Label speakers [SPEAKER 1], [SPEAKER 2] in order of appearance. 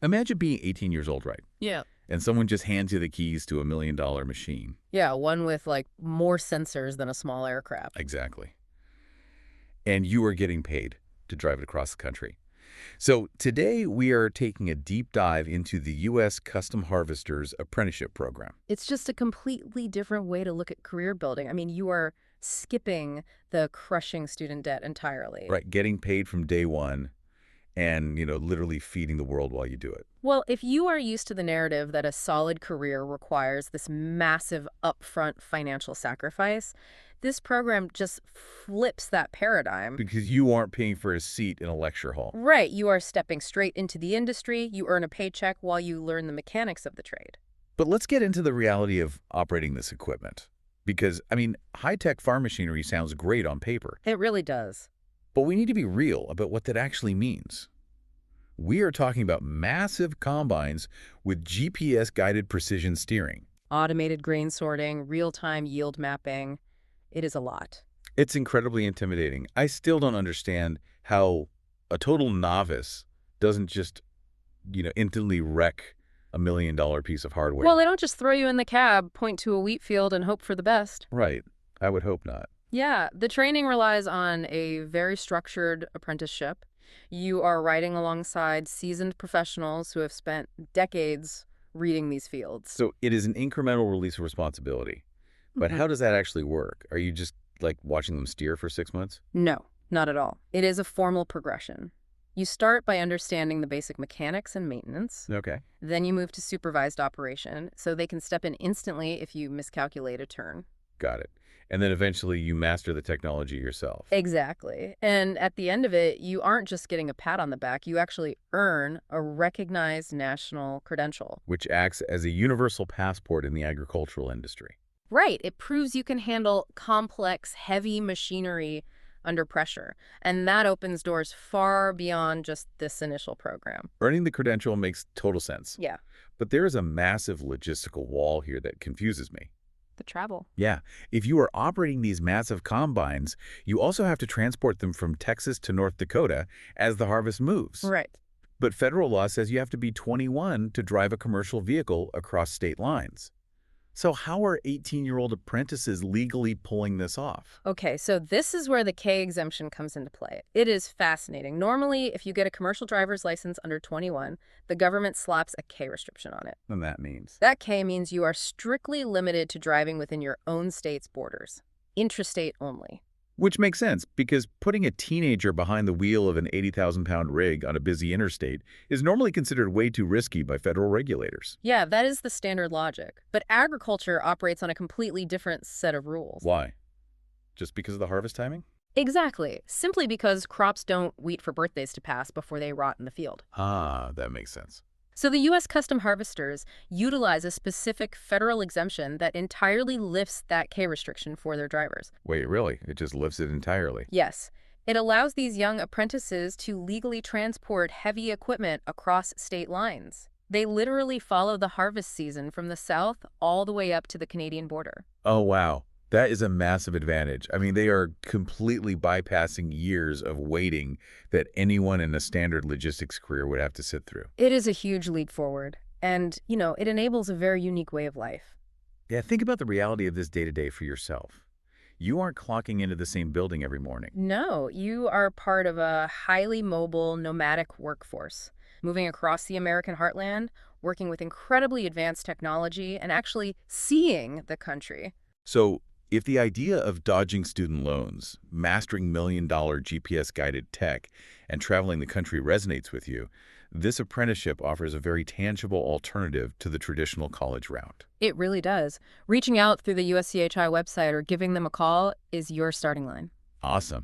[SPEAKER 1] Imagine being 18 years old, right?
[SPEAKER 2] Yeah.
[SPEAKER 1] And someone just hands you the keys to $1 million machine.
[SPEAKER 2] Yeah, one with like more sensors than a small aircraft.
[SPEAKER 1] Exactly. And you are getting paid to drive it across the country. So today we are taking a deep dive into the U.S. Custom Harvester's apprenticeship program.
[SPEAKER 2] It's just a completely different way to look at career building. I mean, you are skipping the crushing student debt entirely.
[SPEAKER 1] Right, getting paid from day one and, literally feeding the world while you do it.
[SPEAKER 2] Well, if you are used to the narrative that a solid career requires this massive upfront financial sacrifice, this program just flips that paradigm.
[SPEAKER 1] Because you aren't paying for a seat in a lecture hall.
[SPEAKER 2] Right, you are stepping straight into the industry, you earn a paycheck while you learn the mechanics of the trade.
[SPEAKER 1] But let's get into the reality of operating this equipment. Because, high-tech farm machinery sounds great on paper.
[SPEAKER 2] It really does.
[SPEAKER 1] But we need to be real about what that actually means. We are talking about massive combines with GPS-guided precision steering.
[SPEAKER 2] Automated grain sorting, real-time yield mapping. It is a lot.
[SPEAKER 1] It's incredibly intimidating. I still don't understand how a total novice doesn't just, instantly wreck $1 million piece of hardware.
[SPEAKER 2] Well, they don't just throw you in the cab, point to a wheat field, and hope for the best.
[SPEAKER 1] Right. I would hope not.
[SPEAKER 2] Yeah, the training relies on a very structured apprenticeship. You are riding alongside seasoned professionals who have spent decades reading these fields.
[SPEAKER 1] So it is an incremental release of responsibility. But how does that actually work? Are you just, like, watching them steer for 6 months?
[SPEAKER 2] No, not at all. It is a formal progression. You start by understanding the basic mechanics and maintenance.
[SPEAKER 1] Okay.
[SPEAKER 2] Then you move to supervised operation, so they can step in instantly if you miscalculate a turn.
[SPEAKER 1] Got it. And then eventually you master the technology yourself.
[SPEAKER 2] Exactly. And at the end of it, you aren't just getting a pat on the back, you actually earn a recognized national credential.
[SPEAKER 1] Which acts as a universal passport in the agricultural industry.
[SPEAKER 2] Right. It proves you can handle complex, heavy machinery under pressure. And that opens doors far beyond just this initial program.
[SPEAKER 1] Earning the credential makes total sense.
[SPEAKER 2] Yeah.
[SPEAKER 1] But there is a massive logistical wall here that confuses me.
[SPEAKER 2] The travel.
[SPEAKER 1] Yeah. If you are operating these massive combines, you also have to transport them from Texas to North Dakota as the harvest moves.
[SPEAKER 2] Right.
[SPEAKER 1] But federal law says you have to be 21 to drive a commercial vehicle across state lines. So how are 18-year-old apprentices legally pulling this off?
[SPEAKER 2] Okay, so this is where the K exemption comes into play. It is fascinating. Normally, if you get a commercial driver's license under 21, the government slaps a K restriction on it.
[SPEAKER 1] And that means?
[SPEAKER 2] That K means you are strictly limited to driving within your own state's borders. Intrastate only.
[SPEAKER 1] Which makes sense, because putting a teenager behind the wheel of an 80,000-pound rig on a busy interstate is normally considered way too risky by federal regulators.
[SPEAKER 2] Yeah, that is the standard logic. But agriculture operates on a completely different set of rules.
[SPEAKER 1] Why? Just because of the harvest timing?
[SPEAKER 2] Exactly. Simply because crops don't wait for birthdays to pass before they rot in the field.
[SPEAKER 1] Ah, that makes sense.
[SPEAKER 2] So the U.S. Custom Harvesters utilize a specific federal exemption that entirely lifts that K restriction for their drivers.
[SPEAKER 1] Wait, really? It just lifts it entirely?
[SPEAKER 2] Yes. It allows these young apprentices to legally transport heavy equipment across state lines. They literally follow the harvest season from the south all the way up to the Canadian border.
[SPEAKER 1] Oh, wow. That is a massive advantage. They are completely bypassing years of waiting that anyone in a standard logistics career would have to sit through.
[SPEAKER 2] It is a huge leap forward. And, it enables a very unique way of life.
[SPEAKER 1] Yeah, think about the reality of this day-to-day for yourself. You aren't clocking into the same building every morning.
[SPEAKER 2] No, you are part of a highly mobile, nomadic workforce, moving across the American heartland, working with incredibly advanced technology, and actually seeing the country.
[SPEAKER 1] So, if the idea of dodging student loans, mastering million-dollar GPS-guided tech, and traveling the country resonates with you, this apprenticeship offers a very tangible alternative to the traditional college route.
[SPEAKER 2] It really does. Reaching out through the USCHI website or giving them a call is your starting line.
[SPEAKER 1] Awesome.